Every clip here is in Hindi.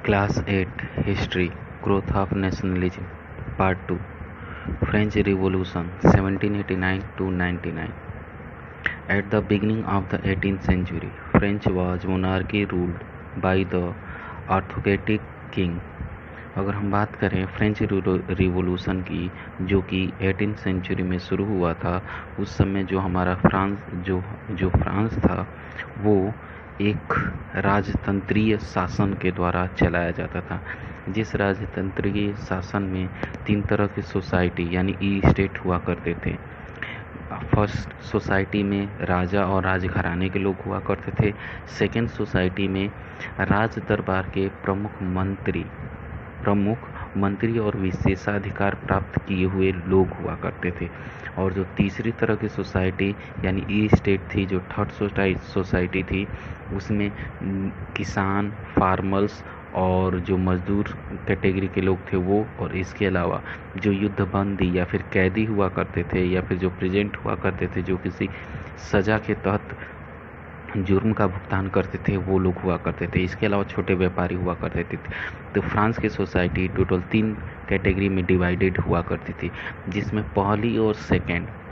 Class 8 History Growth of Nationalism Part 2 French Revolution 1789 to 99. At the beginning of the 18th century, French was monarchy ruled by the autocratic king. अगर हम बात करें फ्रेंच रिवॉल्यूशन की, जो कि 18th सेंचुरी में शुरू हुआ था, उस समय जो हमारा फ्रांस था वो एक राजतंत्रीय शासन के द्वारा चलाया जाता था। जिस राजतंत्रीय शासन में 3 तरह की सोसाइटी यानी ई स्टेट हुआ करते थे। फर्स्ट सोसाइटी में राजा और राजघराने के लोग हुआ करते थे। सेकेंड सोसाइटी में राज दरबार के प्रमुख मंत्री और विशेषाधिकार प्राप्त किए हुए लोग हुआ करते थे। और जो तीसरी तरह की सोसाइटी यानी ई स्टेट थी, जो थर्ड सोसाइटी थी, उसमें किसान, फार्मर्स और जो मजदूर कैटेगरी के लोग थे वो, और इसके अलावा जो युद्धबंदी या फिर कैदी हुआ करते थे या फिर जो प्रेजेंट हुआ करते थे, जो किसी सज़ा के तहत जुर्म का भुगतान करते थे, वो लोग हुआ करते थे। इसके अलावा छोटे व्यापारी हुआ करते थे। तो फ्रांस की सोसाइटी टोटल 3 कैटेगरी में डिवाइडेड हुआ करती थी, जिसमें पहली और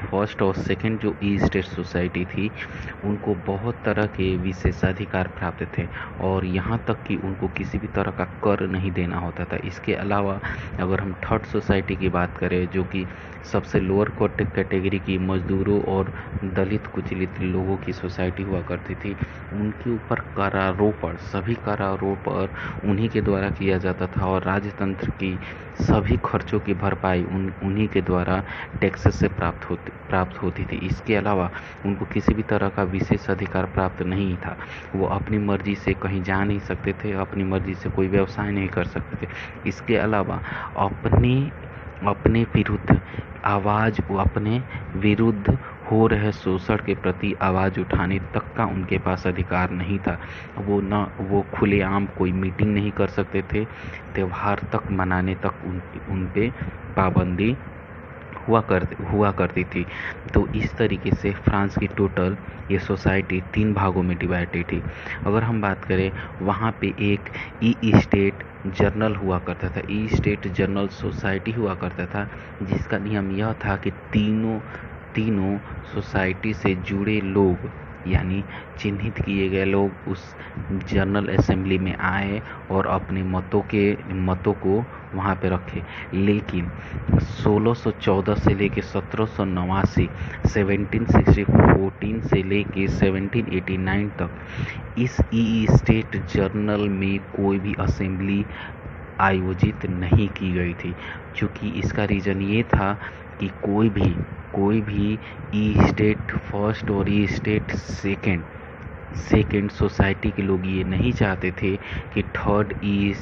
फर्स्ट और सेकेंड जो ई स्टेट सोसाइटी थी, उनको बहुत तरह के विशेषाधिकार प्राप्त थे और यहाँ तक कि उनको किसी भी तरह का कर नहीं देना होता था। इसके अलावा अगर हम थर्ड सोसाइटी की बात करें, जो कि सबसे लोअर कैटेगरी की मजदूरों और दलित कुचलित लोगों की सोसाइटी हुआ करती थी, उनके ऊपर सभी करारोपण उन्हीं के द्वारा किया जाता था और राजतंत्र की सभी खर्चों की भरपाई उन्हीं के द्वारा टैक्सेस से प्राप्त होती थी। इसके अलावा उनको किसी भी तरह का विशेष अधिकार प्राप्त नहीं था। वो अपनी मर्जी से कहीं जा नहीं सकते थे, अपनी मर्जी से कोई व्यवसाय नहीं कर सकते थे। इसके अलावा अपने विरुद्ध हो रहे शोषण के प्रति आवाज़ उठाने तक का उनके पास अधिकार नहीं था। वो खुलेआम कोई मीटिंग नहीं कर सकते थे। त्यौहार तक मनाने तक उन पे पाबंदी हुआ करती थी। तो इस तरीके से फ्रांस की टोटल ये सोसाइटी 3 भागों में डिवाइडेड थी। अगर हम बात करें, वहाँ पे एक ई स्टेट जर्नल हुआ करता था, ई स्टेट जर्नल सोसाइटी हुआ करता था, जिसका नियम यह था कि तीनों सोसाइटी से जुड़े लोग यानी चिन्हित किए गए लोग उस जनरल असेंबली में आए और अपने मतों को वहाँ पे रखे। लेकिन 1614 से लेके 1789, 1714 से लेके 1789 तक इस ई स्टेट जर्नल में कोई भी असेंबली आयोजित नहीं की गई थी, क्योंकि इसका रीज़न ये था कि कोई भी ई स्टेट फर्स्ट और ई स्टेट सेकेंड सोसाइटी के लोग ये नहीं चाहते थे कि थर्ड ई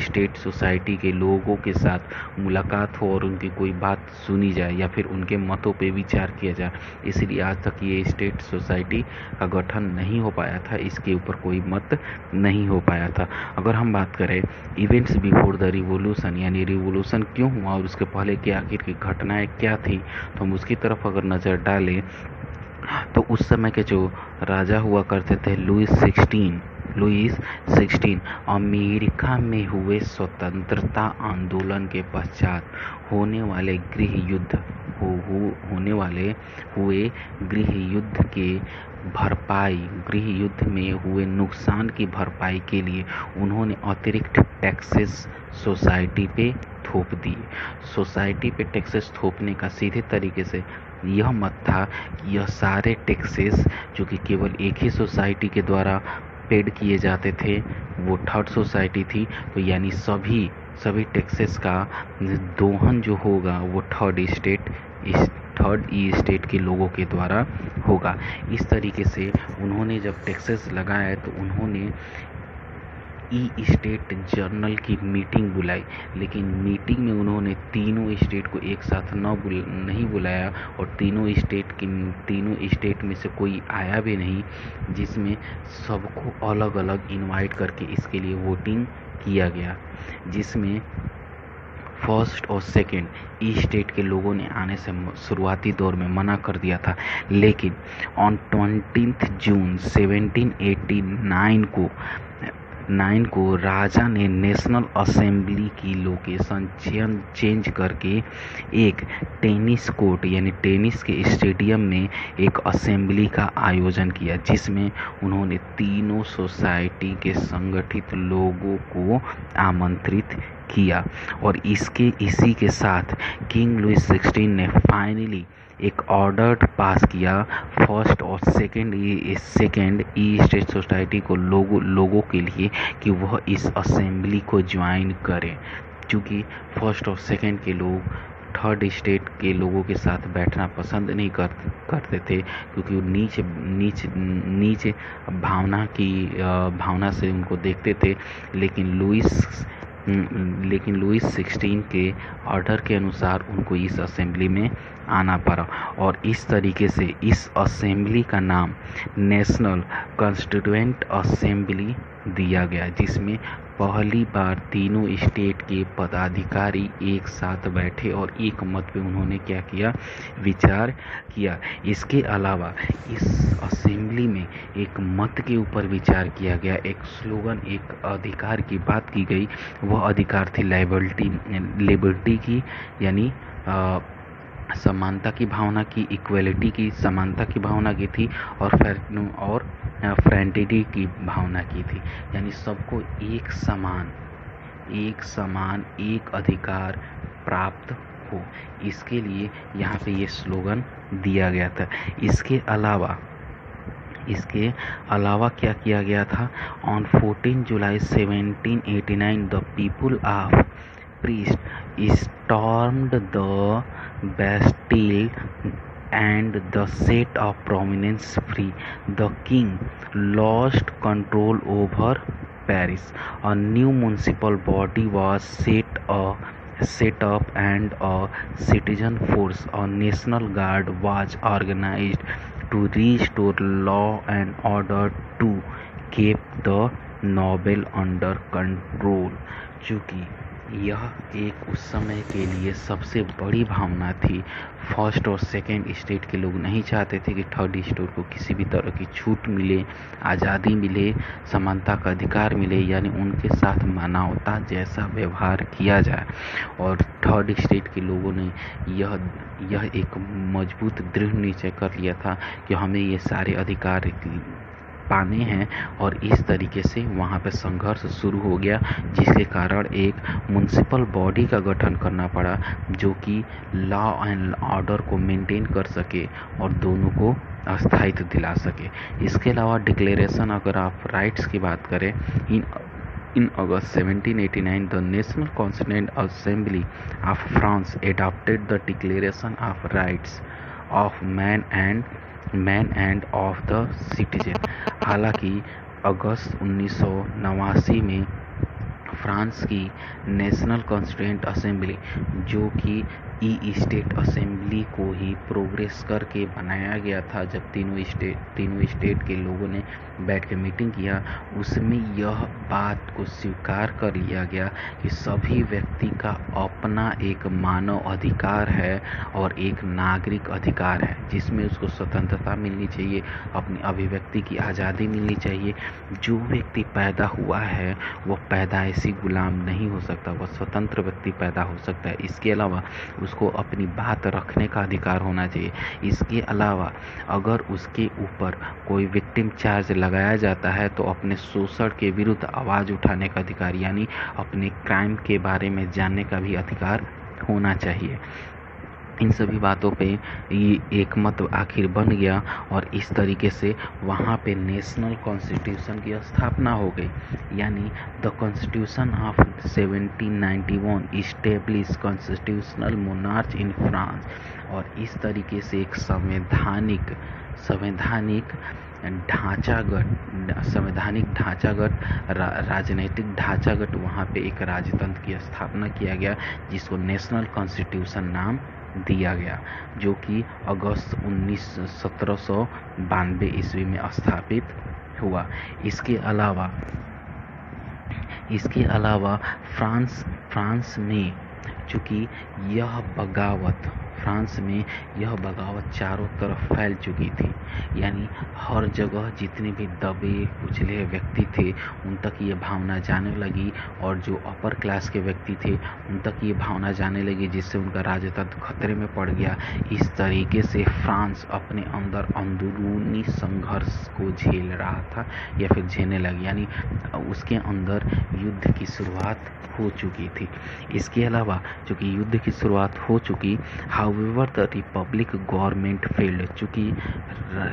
स्टेट सोसाइटी के लोगों के साथ मुलाकात हो और उनकी कोई बात सुनी जाए या फिर उनके मतों पे विचार किया जाए। इसलिए आज तक ये स्टेट सोसाइटी का गठन नहीं हो पाया था, इसके ऊपर कोई मत नहीं हो पाया था। अगर हम बात करें इवेंट्स बिफोर द रिवॉल्यूशन, यानी रिवॉल्यूशन क्यों हुआ और उसके पहले की आखिर की घटनाएं क्या थी, तो हम उसकी तरफ अगर नज़र डालें तो उस समय के जो राजा हुआ करते थे लुईस 16 अमेरिका में हुए स्वतंत्रता आंदोलन के पश्चात होने वाले गृह युद्ध में हुए नुकसान की भरपाई के लिए उन्होंने अतिरिक्त टैक्सेस सोसाइटी पे थोप दिए। सोसाइटी पे टैक्सेस थोपने का सीधे तरीके से यह मत था कि यह सारे टैक्सेस जो कि केवल एक ही सोसाइटी के द्वारा पेड किए जाते थे, वो थर्ड सोसाइटी थी, तो यानी सभी टैक्सेस का दोहन जो होगा वो थर्ड ई स्टेट के लोगों के द्वारा होगा। इस तरीके से उन्होंने जब टैक्सेस लगाए तो उन्होंने ई स्टेट जर्नल की मीटिंग बुलाई, लेकिन मीटिंग में उन्होंने तीनों स्टेट को एक साथ नहीं बुलाया और तीनों स्टेट में से कोई आया भी नहीं, जिसमें सबको अलग अलग इनवाइट करके इसके लिए वोटिंग किया गया, जिसमें फर्स्ट और सेकेंड ई स्टेट के लोगों ने आने से शुरुआती दौर में मना कर दिया था। लेकिन ऑन 20 जून 1789 को 9 को राजा ने नेशनल असेंबली की लोकेशन चेंज करके एक टेनिस कोर्ट यानी टेनिस के स्टेडियम में एक असेंबली का आयोजन किया, जिसमें उन्होंने तीनों सोसाइटी के संगठित लोगों को आमंत्रित किया। और इसी के साथ किंग लुइस 16 ने फाइनली एक ऑर्डर पास किया फर्स्ट और सेकंड ई स्टेट सोसाइटी को लोगों के लिए कि वह इस असेंबली को ज्वाइन करें, क्योंकि फर्स्ट और सेकंड के लोग थर्ड स्टेट के लोगों के साथ बैठना पसंद नहीं करते थे, क्योंकि वो नीच भावना से उनको देखते थे। लेकिन लुइस 16 के ऑर्डर के अनुसार उनको इस असेंबली में आना पड़ा, और इस तरीके से इस असेंबली का नाम नेशनल कॉन्स्टिट्यूएंट असेंबली दिया गया, जिसमें पहली बार तीनों स्टेट के पदाधिकारी एक साथ बैठे और एक मत पे उन्होंने क्या किया, विचार किया। इसके अलावा इस असेंबली में एक मत के ऊपर विचार किया गया, एक स्लोगन, एक अधिकार की बात की गई। वह अधिकार थी लिबर्टी की, यानी समानता की भावना की, इक्वलिटी की, समानता की भावना की थी, और फ्रेंडिटी की भावना की थी, यानी सबको एक समान एक अधिकार प्राप्त हो। इसके लिए यहाँ पे ये स्लोगन दिया गया था। इसके अलावा क्या किया गया था, on 14 July 1789 the people of priest stormed the Bastille and the set of prominence free. The king lost control over Paris. A new municipal body was set up and a citizen force, a national guard, was organized to restore law and order to keep the noble under control. चूँकि यह एक उस समय के लिए सबसे बड़ी भावना थी। फर्स्ट और सेकंड स्टेट के लोग नहीं चाहते थे कि थर्ड स्टेट को किसी भी तरह की छूट मिले, आज़ादी मिले, समानता का अधिकार मिले, यानी उनके साथ मानवता जैसा व्यवहार किया जाए। और थर्ड स्टेट के लोगों ने यह एक मजबूत दृढ़ निश्चय कर लिया था कि हमें ये सारे अधिकार पाने हैं, और इस तरीके से वहाँ पे संघर्ष शुरू हो गया, जिसके कारण एक म्युनिसिपल बॉडी का गठन करना पड़ा जो कि लॉ एंड ऑर्डर को मेंटेन कर सके और दोनों को स्थायित्व दिला सके। इसके अलावा डिक्लेरेशन अगर आप राइट्स की बात करें, In August 1789, the National Constituent Assembly of France adopted the Declaration of Rights of Man and of the Citizen। हालांकि अगस्त 1989 में फ्रांस की नेशनल कॉन्स्टिट्यूएंट असेंबली, जो कि ई स्टेट असेंबली को ही प्रोग्रेस करके बनाया गया था, जब तीनों स्टेट के लोगों ने बैठ के मीटिंग किया, उसमें यह बात को स्वीकार कर लिया गया कि सभी व्यक्ति का अपना एक मानव अधिकार है और एक नागरिक अधिकार है, जिसमें उसको स्वतंत्रता मिलनी चाहिए, अपनी अभिव्यक्ति की आज़ादी मिलनी चाहिए। जो व्यक्ति पैदा हुआ है वह पैदाइशी गुलाम नहीं हो सकता, वह स्वतंत्र व्यक्ति पैदा हो सकता है। इसके अलावा उसको अपनी बात रखने का अधिकार होना चाहिए। इसके अलावा अगर उसके ऊपर कोई विक्टिम चार्ज लगाया जाता है तो अपने शोषण के विरुद्ध आवाज़ उठाने का अधिकार, यानी अपने क्राइम के बारे में जानने का भी अधिकार होना चाहिए। इन सभी बातों पे ये एक मत आखिर बन गया, और इस तरीके से वहाँ पे नेशनल कॉन्स्टिट्यूशन की स्थापना हो गई, यानी the constitution of 1791 establish constitutional monarch in France. और इस तरीके से एक संवैधानिक ढांचागत राजनीतिक ढांचागत वहाँ पे एक राजतंत्र की स्थापना किया गया, जिसको नेशनल कॉन्स्टिट्यूशन नाम दिया गया, जो कि अगस्त 1792 ईस्वी में स्थापित हुआ। इसके अलावा फ्रांस में चूँकि यह बगावत फ्रांस में यह बगावत चारों तरफ फैल चुकी थी। यानी हर जगह जितने भी दबे कुचले व्यक्ति थे उन तक ये भावना जाने लगी, और जो अपर क्लास के व्यक्ति थे उन तक ये भावना जाने लगी, जिससे उनका राजतंत्र खतरे में पड़ गया। इस तरीके से फ्रांस अपने अंदर अंदरूनी संघर्ष को झेल रहा था या फिर झेलने लगी, यानी उसके अंदर युद्ध की शुरुआत हो चुकी थी। इसके अलावा चूँकि युद्ध की शुरुआत हो चुकी, however the Republic government failed, चूँकि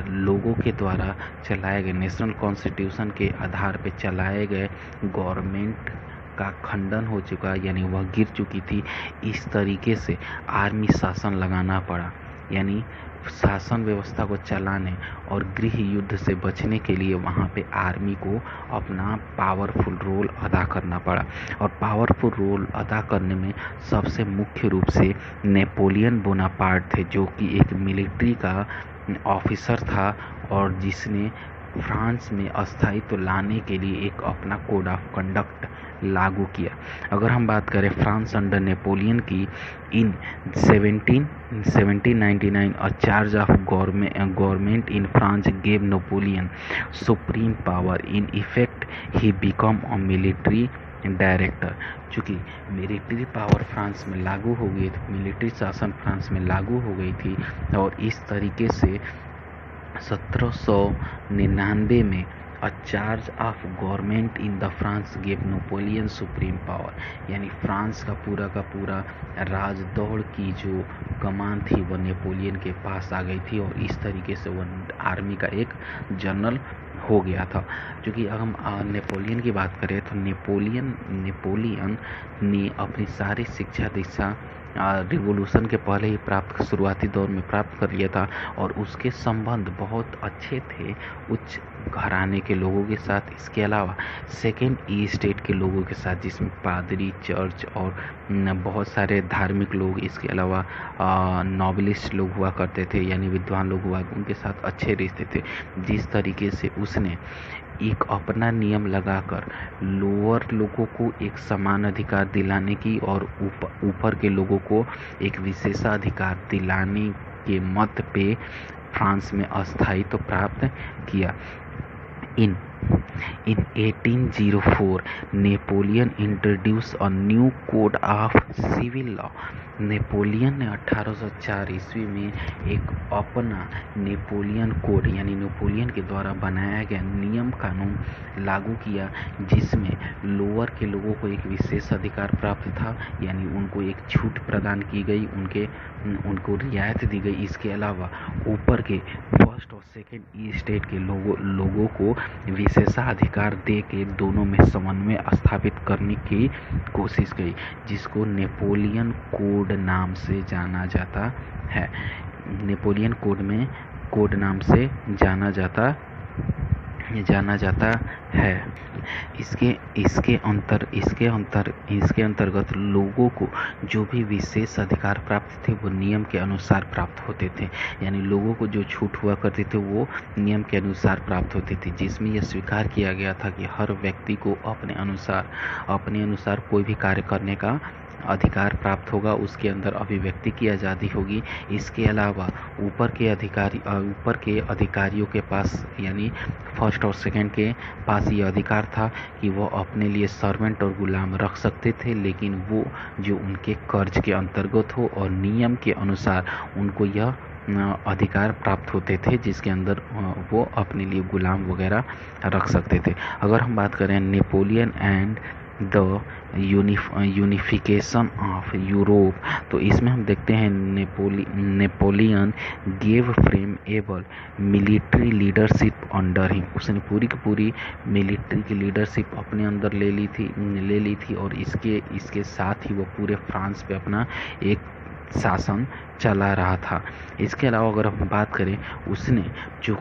लोगों के द्वारा चलाए गए नेशनल कॉन्स्टिट्यूशन के आधार पर चलाए गए गवर्नमेंट का खंडन हो चुका, यानी वह गिर चुकी थी। इस तरीके से आर्मी शासन लगाना पड़ा, यानी शासन व्यवस्था को चलाने और गृह युद्ध से बचने के लिए वहाँ पे आर्मी को अपना पावरफुल रोल अदा करना पड़ा। और पावरफुल रोल अदा करने में सबसे मुख्य रूप से नेपोलियन बोनापार्ट थे, जो कि एक मिलिट्री का ऑफिसर था और जिसने फ्रांस में अस्थायित्व लाने के लिए एक अपना कोड ऑफ कंडक्ट लागू किया। अगर हम बात करें फ्रांस अंडर नेपोलियन की, इन 1799 a charge of government in France gave Napoleon supreme power. In effect he become a military director. चूँकि मिलिट्री पावर फ्रांस में लागू हो गई थी, मिलिट्री शासन फ्रांस में लागू हो गई थी, और इस तरीके से 1799 में a charge of government in the France gave Napoleon supreme power, यानी फ्रांस का पूरा राजदौड़ की जो कमान थी वह नेपोलियन के पास आ गई थी, और इस तरीके से वह आर्मी का एक जनरल हो गया था। क्योंकि अगर हम नेपोलियन की बात करें तो नेपोलियन ने अपनी सारी शिक्षा दीक्षा रिवोल्यूशन के पहले ही शुरुआती दौर में प्राप्त कर लिया था, और उसके संबंध बहुत अच्छे थे उच्च घराने के लोगों के साथ। इसके अलावा सेकेंड ई स्टेट के लोगों के साथ, जिसमें पादरी, चर्च और बहुत सारे धार्मिक लोग, इसके अलावा नॉबलिस्ट लोग हुआ करते थे, यानी विद्वान लोग हुआ, उनके साथ अच्छे रिश्ते थे। जिस तरीके से उसने एक अपना नियम लगाकर लोअर लोगों को एक समान अधिकार दिलाने की और ऊपर के लोगों को एक विशेषाधिकार दिलाने के मत पे फ्रांस में अस्थायित्व प्राप्त किया। In 1804, Napoleon introduced a new code of civil law. Napoleon ने 1804 ईस्वी में एक अपना नेपोलियन कोड, यानी नेपोलियन के द्वारा बनाया गया नियम कानून लागू किया, जिसमें लोअर के लोगों को एक विशेष अधिकार प्राप्त था, यानी उनको एक छूट प्रदान की गई, उनको रियायत दी गई। इसके अलावा ऊपर के फर्स्ट और सेकेंड ई स्टेट के लोगों को विशेषाधिकार दे के दोनों में समन्वय स्थापित करने की कोशिश की, जिसको नेपोलियन कोड नाम से जाना जाता है। नेपोलियन कोड नाम से जाना जाता है। इसके अंतर्गत लोगों को जो भी विशेष अधिकार प्राप्त थे वो नियम के अनुसार प्राप्त होते थे, यानी लोगों को जो छूट हुआ करती थी वो नियम के अनुसार प्राप्त होती थी, जिसमें यह स्वीकार किया गया था कि हर व्यक्ति को अपने अनुसार कोई भी कार्य करने का अधिकार प्राप्त होगा, उसके अंदर अभिव्यक्ति की आज़ादी होगी। इसके अलावा ऊपर के अधिकारियों के पास, यानी फर्स्ट और सेकंड के पास ये अधिकार था कि वो अपने लिए सर्वेंट और गुलाम रख सकते थे, लेकिन वो जो उनके कर्ज के अंतर्गत हो और नियम के अनुसार उनको यह अधिकार प्राप्त होते थे, जिसके अंदर वो अपने लिए गुलाम वगैरह रख सकते थे। अगर हम बात करें Napoleon and the unification of Europe, तो इसमें हम देखते हैं Napoleon gave frame able military leadership under him. उसने पूरी की पूरी मिलिट्री की लीडरशिप अपने अंदर ले ली थी, और इसके साथ ही वो पूरे फ्रांस पे अपना एक शासन चला रहा था। इसके अलावा अगर हम बात करें, उसने जो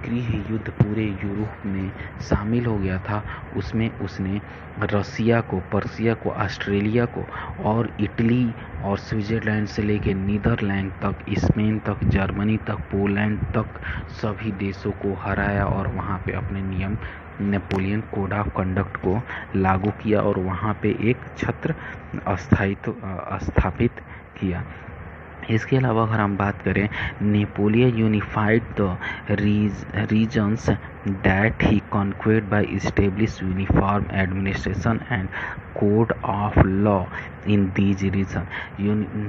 गृह युद्ध पूरे यूरोप में शामिल हो गया था, उसमें उसने रसिया को, पर्सिया को, ऑस्ट्रेलिया को और इटली और स्विट्जरलैंड से लेकर नीदरलैंड तक, स्पेन तक, जर्मनी तक, पोलैंड तक सभी देशों को हराया, और वहाँ पे अपने नियम नेपोलियन कोड ऑफ कंडक्ट को लागू किया और वहाँ पे एक छत्र स्थापित किया। इसके अलावा अगर हम बात करें, Napoleon unified the regions that he conquered by establish uniform administration and code of law in these region.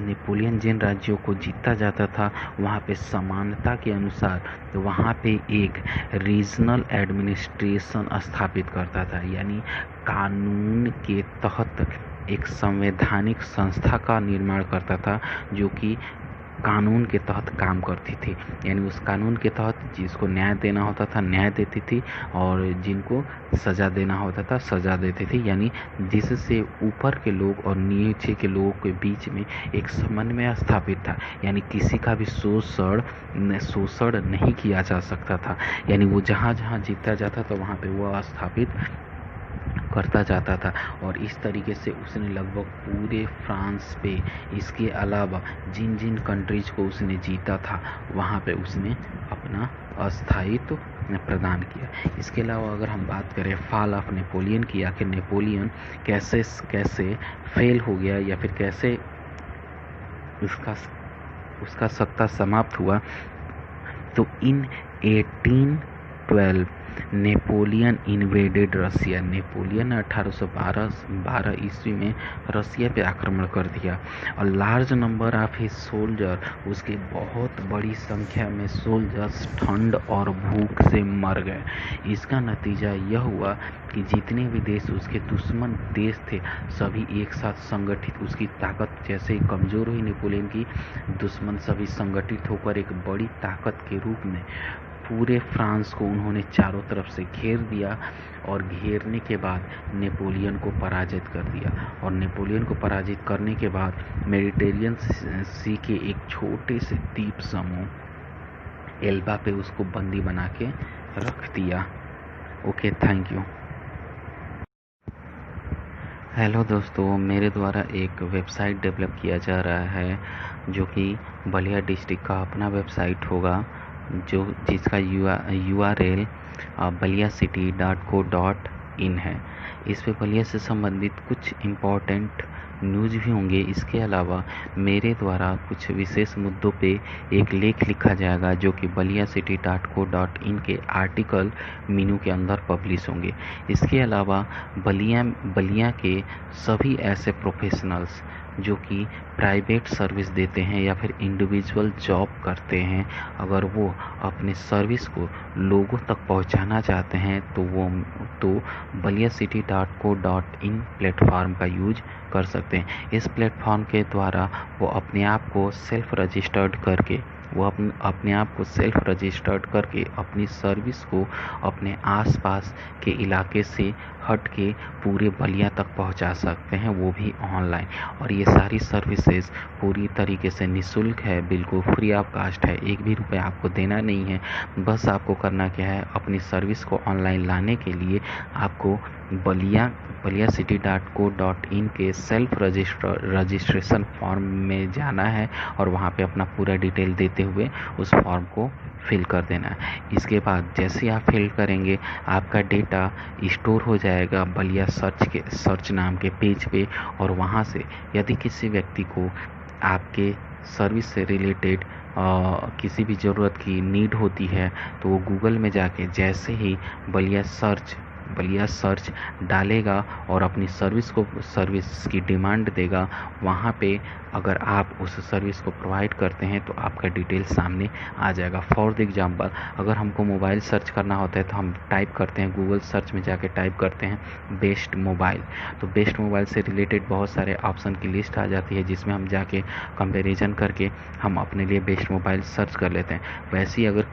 Napoleon जिन राज्यों को जीता जाता था वहाँ पे समानता के अनुसार वहाँ पे एक रीजनल एडमिनिस्ट्रेशन स्थापित करता था, यानी कानून के तहत एक संवैधानिक संस्था का निर्माण करता था जो कि कानून के तहत काम करती थी। यानी उस कानून के तहत जिसको न्याय देना होता था न्याय देती थी और जिनको सज़ा देना होता था सज़ा देती थी। यानी जिससे ऊपर के लोग और नीचे के लोगों के बीच में एक समन्वय स्थापित था, यानी किसी का भी शोषण नहीं किया जा सकता था। यानी वो जहाँ जहाँ जीता जाता था वहाँ पे वो स्थापित करता जाता था और इस तरीके से उसने लगभग पूरे फ्रांस पे, इसके अलावा जिन जिन कंट्रीज को उसने जीता था वहाँ पे उसने अपना अस्थायित्व प्रदान किया। इसके अलावा अगर हम बात करें फॉल ऑफ नेपोलियन की, आखिर नेपोलियन कैसे फेल हो गया या फिर कैसे उसका सत्ता समाप्त हुआ, तो इन 1812 नेपोलियन इन्वेडेड रसिया। नेपोलियन ने 1812 ईस्वी में रसिया पे आक्रमण कर दिया और large number of his soldier, उसके बहुत बड़ी संख्या में सोल्जर्स ठंड और भूख से मर गए। इसका नतीजा यह हुआ कि जितने भी देश उसके दुश्मन देश थे सभी एक साथ संगठित, उसकी ताकत जैसे ही कमज़ोर हुई नेपोलियन की, दुश्मन सभी संगठित होकर एक बड़ी ताकत के रूप में पूरे फ्रांस को उन्होंने चारों तरफ से घेर दिया और घेरने के बाद नेपोलियन को पराजित कर दिया। और नेपोलियन को पराजित करने के बाद मेडिटेरियन सी के एक छोटे से द्वीप समूह एल्बा पे उसको बंदी बना के रख दिया। Okay, thank you. हेलो दोस्तों, मेरे द्वारा एक वेबसाइट डेवलप किया जा रहा है जो कि बलिया डिस्ट्रिक्ट का अपना वेबसाइट होगा, जिसका URL baliacity.co.in है। इस पे बलिया से संबंधित कुछ इम्पोर्टेंट न्यूज़ भी होंगे। इसके अलावा मेरे द्वारा कुछ विशेष मुद्दों पे एक लेख लिखा जाएगा जो कि baliacity.co.in के आर्टिकल मीनू के अंदर पब्लिश होंगे। इसके अलावा बलिया के सभी ऐसे प्रोफेशनल्स जो कि प्राइवेट सर्विस देते हैं या फिर इंडिविजुअल जॉब करते हैं, अगर वो अपने सर्विस को लोगों तक पहुंचाना चाहते हैं तो baliacity.co.in प्लेटफॉर्म का यूज कर सकते हैं। इस प्लेटफॉर्म के द्वारा वो अपने आप को सेल्फ रजिस्टर्ड करके अपनी सर्विस को अपने आसपास के इलाके से हट के पूरे बलिया तक पहुंचा सकते हैं, वो भी ऑनलाइन। और ये सारी सर्विसेज पूरी तरीके से निःशुल्क है, बिल्कुल फ्री ऑफ कास्ट है, एक भी रुपया आपको देना नहीं है। बस आपको करना क्या है, अपनी सर्विस को ऑनलाइन लाने के लिए आपको baliacity.co.in के सेल्फ रजिस्ट्रेशन फॉर्म में जाना है और वहाँ पे अपना पूरा डिटेल देते हुए उस फॉर्म को फिल कर देना है। इसके बाद जैसे आप फिल करेंगे आपका डेटा स्टोर हो जाएगा बलिया सर्च नाम के पेज पे, और वहाँ से यदि किसी व्यक्ति को आपके सर्विस से रिलेटेड किसी भी ज़रूरत की नीड होती है तो वो गूगल में जाके जैसे ही बलिया सर्च डालेगा और अपनी सर्विस की डिमांड देगा, वहाँ पे अगर आप उस सर्विस को प्रोवाइड करते हैं तो आपका डिटेल सामने आ जाएगा। फॉर द एग्जांपल, अगर हमको मोबाइल सर्च करना होता है तो हम टाइप करते हैं, गूगल सर्च में जाके टाइप करते हैं बेस्ट मोबाइल, तो बेस्ट मोबाइल से रिलेटेड बहुत सारे ऑप्शन की लिस्ट आ जाती है जिसमें हम जाके कंपैरिजन करके हम अपने लिए बेस्ट मोबाइल सर्च कर लेते हैं। वैसे ही अगर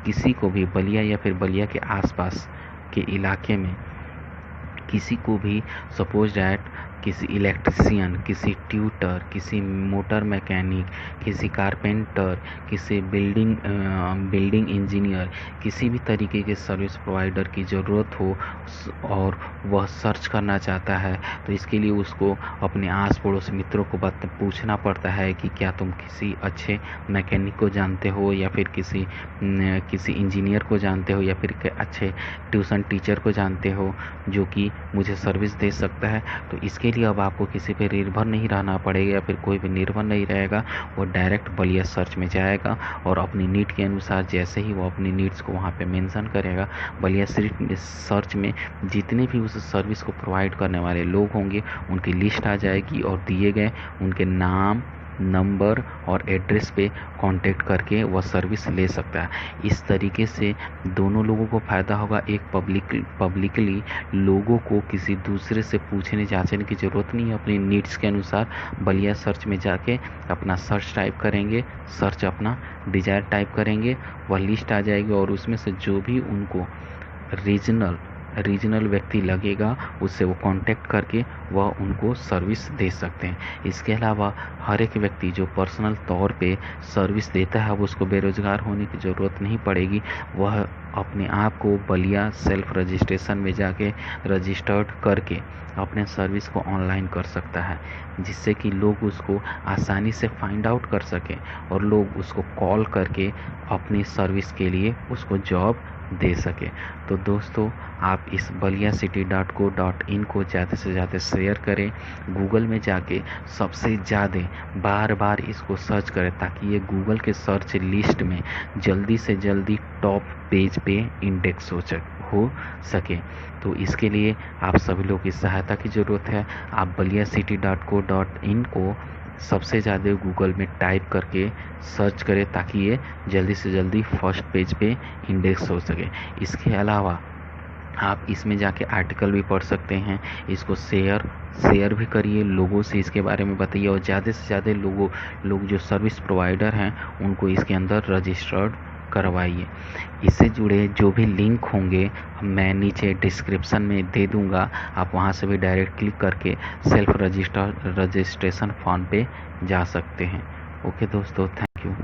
किसी को भी बलिया या फिर बलिया के आसपास के इलाके में किसी को भी सपोज डैट किसी इलेक्ट्रिशियन, किसी ट्यूटर, किसी मोटर मैकेनिक, किसी कारपेंटर, किसी बिल्डिंग इंजीनियर, किसी भी तरीके के सर्विस प्रोवाइडर की ज़रूरत हो और वह सर्च करना चाहता है तो इसके लिए उसको अपने आस पड़ोस मित्रों को पूछना पड़ता है कि क्या तुम किसी अच्छे मैकेनिक को जानते हो या फिर किसी इंजीनियर को जानते हो या फिर अच्छे ट्यूशन टीचर को जानते हो जो कि मुझे सर्विस दे सकता है। तो इसके इसके लिए अब आपको किसी पे निर्भर नहीं रहना पड़ेगा या फिर कोई भी निर्भर नहीं रहेगा। वो डायरेक्ट बलिया सर्च में जाएगा और अपनी नीड के अनुसार जैसे ही वो अपनी नीड्स को वहाँ पे मेंशन करेगा, बलिया सर्च में जितने भी उस सर्विस को प्रोवाइड करने वाले लोग होंगे उनकी लिस्ट आ जाएगी और दिए गए उनके नाम, नंबर और एड्रेस पे कांटेक्ट करके वह सर्विस ले सकता है। इस तरीके से दोनों लोगों को फ़ायदा होगा। एक पब्लिकली लोगों को किसी दूसरे से पूछने जांचने की ज़रूरत नहीं है। अपनी नीड्स के अनुसार बलिया सर्च में जाके अपना सर्च टाइप करेंगे, सर्च अपना डिज़ायर टाइप करेंगे, वह लिस्ट आ जाएगी और उसमें से जो भी उनको रीजनल व्यक्ति लगेगा उससे वो कांटेक्ट करके वह उनको सर्विस दे सकते हैं। इसके अलावा हर एक व्यक्ति जो पर्सनल तौर पे सर्विस देता है अब उसको बेरोज़गार होने की ज़रूरत नहीं पड़ेगी। वह अपने आप को बलिया सेल्फ रजिस्ट्रेशन में जाके रजिस्टर्ड करके अपने सर्विस को ऑनलाइन कर सकता है, जिससे कि लोग उसको आसानी से फाइंड आउट कर सकें और लोग उसको कॉल करके अपनी सर्विस के लिए उसको जॉब दे सके। तो दोस्तों, आप इस baliacity.co.in को ज़्यादा से ज़्यादा शेयर करें। गूगल में जाके सबसे ज़्यादा बार इसको सर्च करें ताकि ये गूगल के सर्च लिस्ट में जल्दी से जल्दी टॉप पेज पे इंडेक्स हो सके। तो इसके लिए आप सभी लोग की सहायता की ज़रूरत है। आप baliacity.co.in को सबसे ज़्यादा गूगल में टाइप करके सर्च करें ताकि ये जल्दी से जल्दी फर्स्ट पेज पे इंडेक्स हो सके। इसके अलावा आप इसमें जाके आर्टिकल भी पढ़ सकते हैं। इसको शेयर भी करिए, लोगों से इसके बारे में बताइए और ज़्यादा से ज़्यादा लोग जो सर्विस प्रोवाइडर हैं उनको इसके अंदर रजिस्टर्ड करवाइए। इससे जुड़े जो भी लिंक होंगे मैं नीचे डिस्क्रिप्शन में दे दूंगा, आप वहां से भी डायरेक्ट क्लिक करके सेल्फ रजिस्ट्रेशन फॉर्म पे जा सकते हैं। ओके दोस्तों, थैंक यू।